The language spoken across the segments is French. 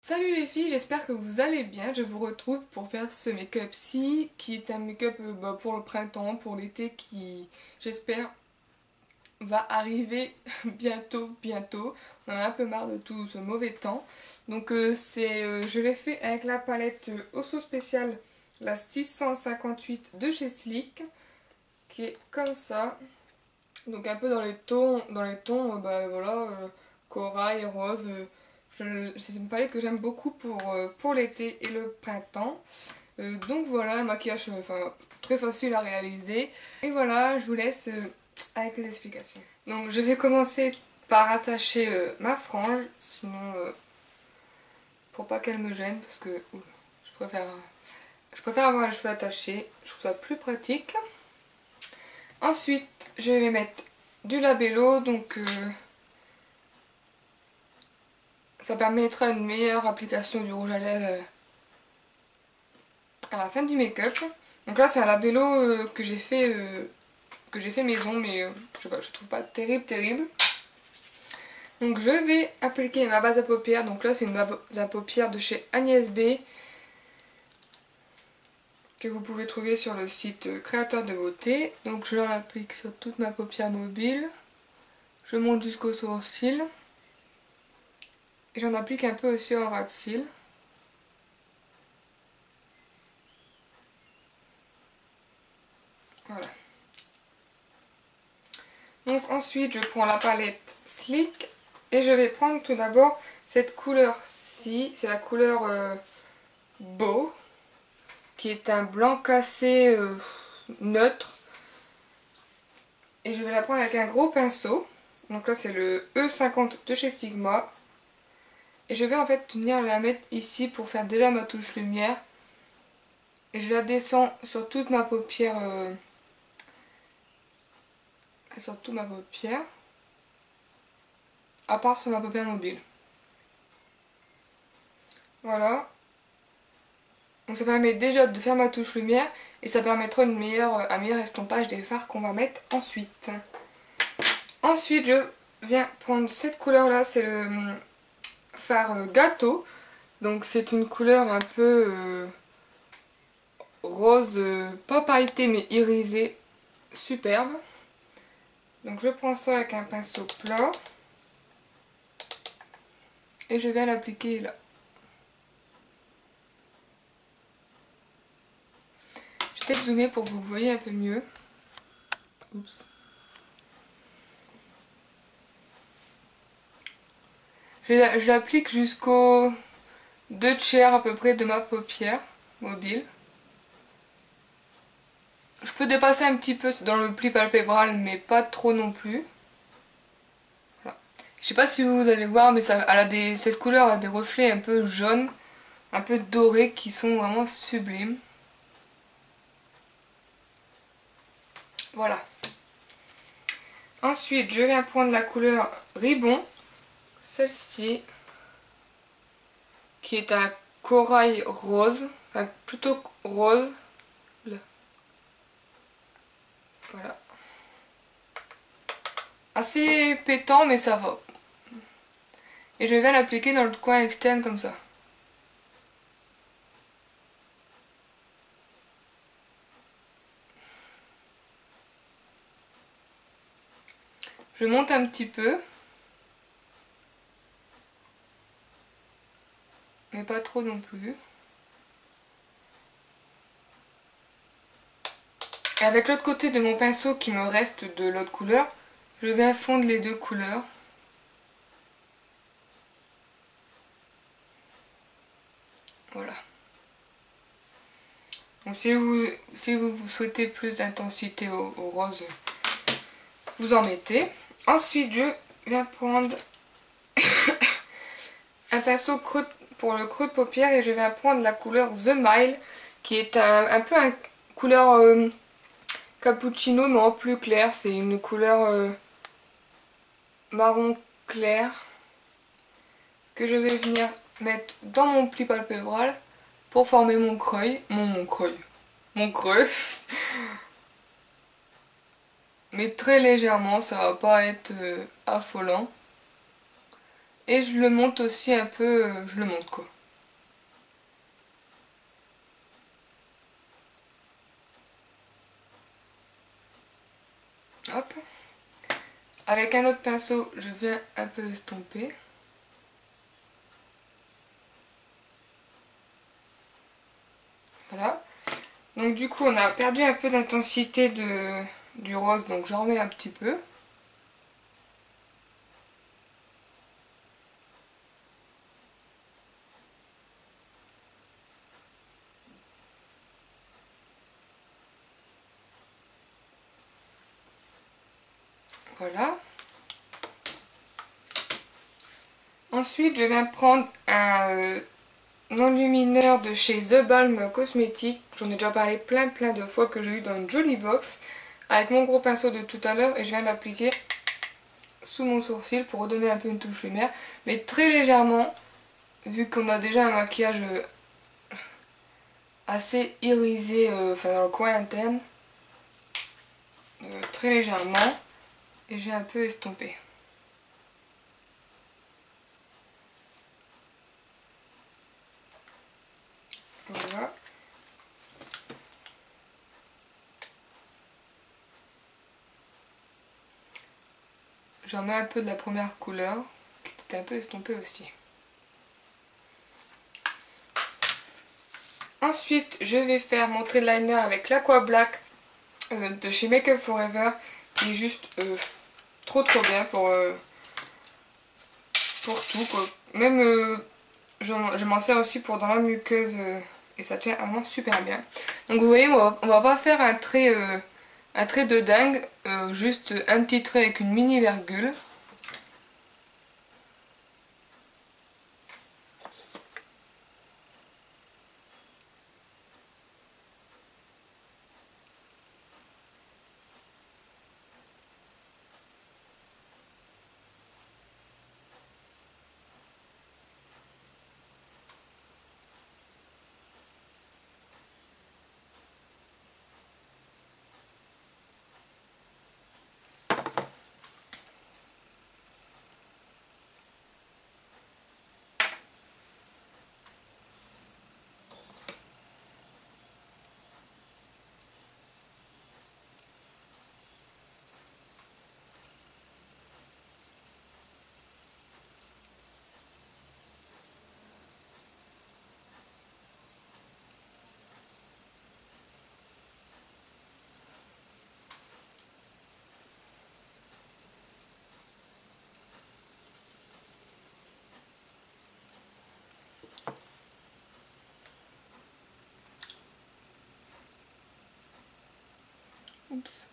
Salut les filles, j'espère que vous allez bien. Je vous retrouve pour faire ce make-up-ci qui est un make-up pour le printemps, pour l'été qui, j'espère, va arriver bientôt. On en a un peu marre de tout ce mauvais temps. Donc je l'ai fait avec la palette Osso Spécial, la 658 de chez Sleek, qui est comme ça. Donc un peu dans les tons, voilà, corail, rose. C'est une palette que j'aime beaucoup pour l'été et le printemps. Donc voilà, un maquillage très facile à réaliser. Et voilà, je vous laisse avec les explications. Donc je vais commencer par attacher ma frange, sinon pour pas qu'elle me gêne, parce que oula, je préfère avoir les cheveux attachés, je trouve ça plus pratique. Ensuite, je vais mettre du labello, donc ça permettra une meilleure application du rouge à lèvres à la fin du make-up. Donc là, c'est un labello que j'ai fait maison, mais je sais pas, je trouve pas terrible. Donc je vais appliquer ma base à paupières. Donc là, c'est une base à paupières de chez Agnès B, que vous pouvez trouver sur le site Créateur de Beauté. Donc je l'applique sur toute ma paupière mobile. Je monte jusqu'au sourcil. Et j'en applique un peu aussi en ras de cils. Voilà. Donc ensuite je prends la palette Sleek et je vais prendre tout d'abord cette couleur-ci. C'est la couleur Beau, qui est un blanc cassé neutre. Et je vais la prendre avec un gros pinceau. Donc là c'est le E50 de chez Sigma. Et je vais en fait venir la mettre ici pour faire déjà ma touche lumière. Et je la descends sur toute ma paupière. Sur toute ma paupière. À part sur ma paupière mobile. Voilà. Donc ça permet déjà de faire ma touche lumière. Et ça permettra un meilleur estompage des fards qu'on va mettre ensuite. Ensuite je viens prendre cette couleur là. C'est le fard gâteau. Donc c'est une couleur un peu rose, pas pailleté mais irisé, superbe. Donc je prends ça avec un pinceau plat et je vais l'appliquer là. Je vais peut-être zoomer pour que vous voyez un peu mieux. Oups. Je l'applique jusqu'au 2/3 à peu près de ma paupière mobile. Je peux dépasser un petit peu dans le pli palpébral, mais pas trop non plus. Voilà. Je sais pas si vous allez voir, mais cette couleur a des reflets un peu jaunes, un peu dorés, qui sont vraiment sublimes. Voilà. Ensuite, je viens prendre la couleur Ribbon, celle-ci, qui est un corail rose, enfin plutôt rose. Voilà. Assez pétant mais ça va. Et je vais l'appliquer dans le coin externe comme ça. Je monte un petit peu. Mais pas trop non plus. Et avec l'autre côté de mon pinceau qui me reste de l'autre couleur, je vais fondre les deux couleurs. Voilà. Donc si vous souhaitez plus d'intensité au rose, vous en mettez. Ensuite, je viens prendre un pinceau creux pour le creux de paupière et je viens prendre la couleur The Mile, qui est un peu une couleur cappuccino mais en plus clair. C'est une couleur marron clair que je vais venir mettre dans mon pli palpébral pour former mon creux. Mon creux. Mais très légèrement, ça va pas être affolant. Et je le monte aussi un peu, je le monte quoi. Avec un autre pinceau, je viens un peu estomper. Voilà. Donc du coup, on a perdu un peu d'intensité du rose, donc j'en remets un petit peu. Voilà. Ensuite, je vais prendre un enlumineur de chez The Balm Cosmetics. J'en ai déjà parlé plein de fois, que j'ai eu dans une jolie box. Avec mon gros pinceau de tout à l'heure, et je viens de l'appliquer sous mon sourcil pour redonner un peu une touche lumière. Mais très légèrement, vu qu'on a déjà un maquillage assez irisé, enfin dans le coin interne. Très légèrement. Et j'ai un peu estompé. Voilà. J'en mets un peu de la première couleur, qui était un peu estompée aussi. Ensuite, je vais faire mon trait de liner avec l'Aqua Black de chez Make Up Forever, qui est juste trop bien pour tout, quoi. Même, je m'en sers aussi pour dans la muqueuse, et ça tient vraiment super bien. Donc vous voyez, on va pas faire un trait de dingue, juste un petit trait avec une mini virgule. Oups.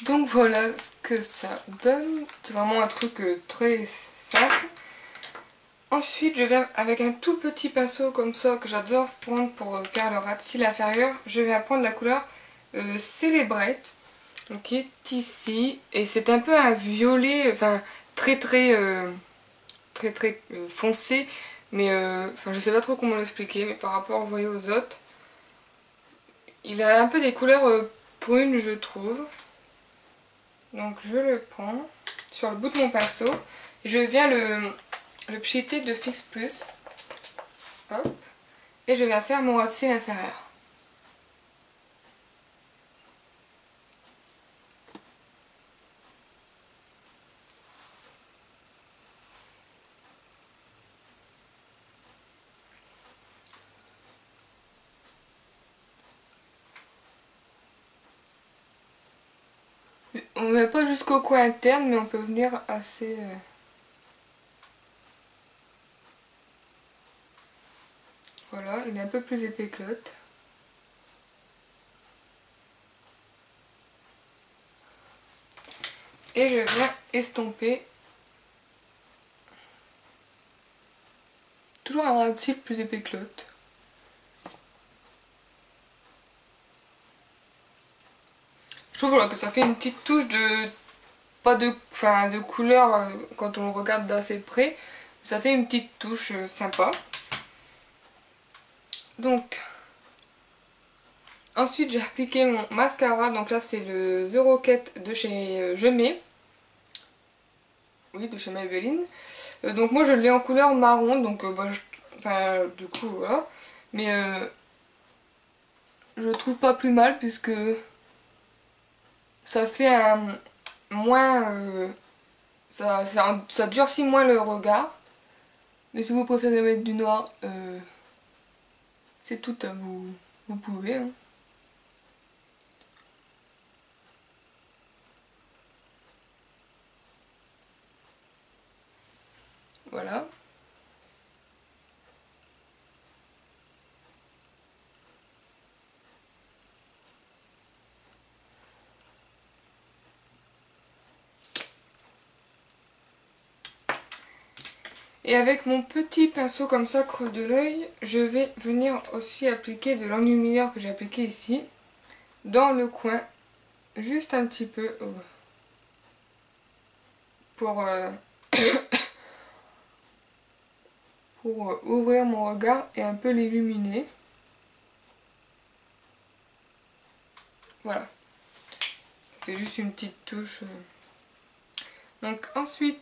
Donc voilà ce que ça donne. C'est vraiment un truc très simple. Ensuite, je vais avec un tout petit pinceau comme ça que j'adore prendre pour faire le ras de cils inférieur. Je vais prendre la couleur Celebrate, qui est ici. Et c'est un peu un violet, enfin très foncé. Mais enfin je sais pas trop comment l'expliquer, mais par rapport, vous voyez, aux autres, il a un peu des couleurs brunes, je trouve. Donc je le prends sur le bout de mon pinceau et je viens le pchiter de Fix Plus. Hop. Et je viens faire mon ras de cils inférieur. On ne met pas jusqu'au coin interne, mais on peut venir assez... Voilà, il est un peu plus épais que l'autre. Et je viens estomper. Toujours un ras de cils plus épais que l'autre. Je trouve voilà, que ça fait une petite touche de... Pas de, enfin, de couleur quand on le regarde d'assez près. Ça fait une petite touche sympa. Donc, ensuite j'ai appliqué mon mascara. Donc là c'est le The Rocket de chez Je Mets. Oui, de chez Maybelline. Donc moi je l'ai en couleur marron. Donc enfin, du coup voilà. Mais je le trouve pas plus mal puisque ça fait un moins... ça durcit moins le regard. Mais si vous préférez mettre du noir, c'est tout à vous. Vous pouvez. Hein. Voilà. Et avec mon petit pinceau comme ça, creux de l'œil, je vais venir aussi appliquer de l'enlumineur que j'ai appliqué ici, dans le coin, juste un petit peu, pour, pour ouvrir mon regard et un peu l'illuminer. Voilà. Ça fait juste une petite touche. Donc ensuite,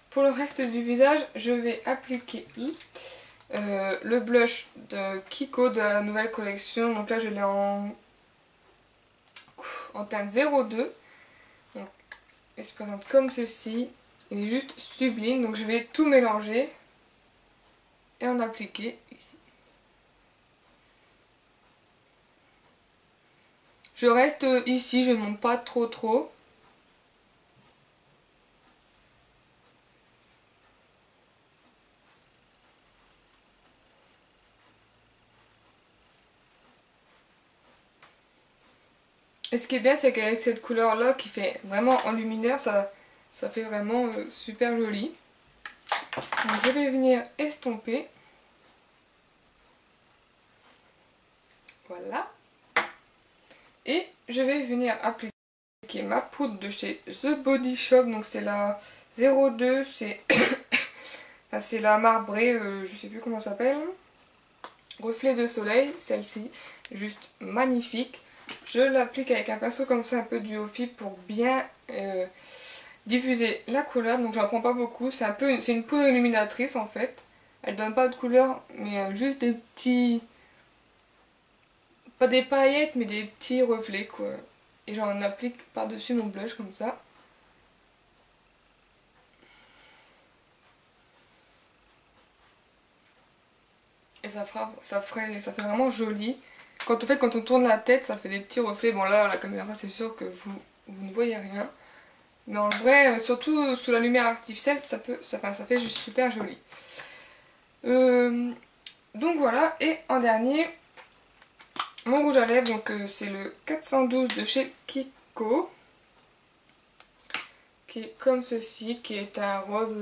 pour le reste du visage, je vais appliquer le blush de Kiko de la nouvelle collection. Donc là je l'ai en teinte 02. Donc, il se présente comme ceci. Il est juste sublime. Donc je vais tout mélanger et en appliquer ici. Je reste ici, je ne monte pas trop. Et ce qui est bien, c'est qu'avec cette couleur-là, qui fait vraiment enlumineur, ça fait vraiment super joli. Donc je vais venir estomper. Voilà. Et je vais venir appliquer ma poudre de chez The Body Shop. Donc c'est la 02, c'est enfin, c'est la marbrée, je sais plus comment ça s'appelle. Reflet de soleil, celle-ci, juste magnifique. Je l'applique avec un pinceau comme ça, un peu du Ofi pour bien diffuser la couleur. Donc j'en prends pas beaucoup, c'est une poudre illuminatrice en fait. Elle donne pas de couleur, mais juste des petits... Pas des paillettes, mais des petits reflets quoi. Et j'en applique par-dessus mon blush comme ça. Et ça fait vraiment joli. Quand on tourne la tête, ça fait des petits reflets. Bon là, la caméra, c'est sûr que vous ne voyez rien. Mais en vrai, surtout sous la lumière artificielle, ça fait juste super joli. Donc voilà, et en dernier, mon rouge à lèvres, donc c'est le 412 de chez Kiko. Qui est comme ceci, qui est un rose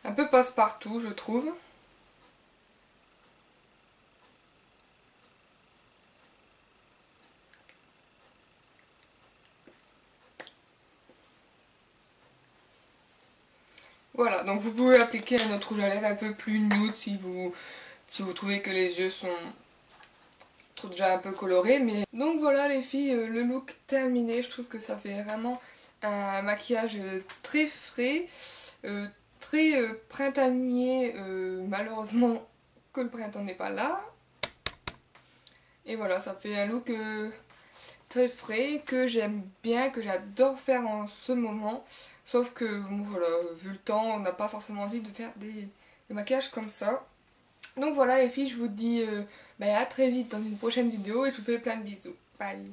un peu passe-partout, je trouve. Voilà, donc vous pouvez appliquer un autre rouge à lèvres un peu plus nude si vous trouvez que les yeux sont déjà un peu colorés. Mais... Donc voilà les filles, le look terminé. Je trouve que ça fait vraiment un maquillage très frais, très printanier. Malheureusement que le printemps n'est pas là. Et voilà, ça fait un look très frais, que j'aime bien, que j'adore faire en ce moment. Sauf que, bon, voilà, vu le temps, on n'a pas forcément envie de faire des maquillages comme ça. Donc voilà les filles, je vous dis à très vite dans une prochaine vidéo et je vous fais plein de bisous. Bye!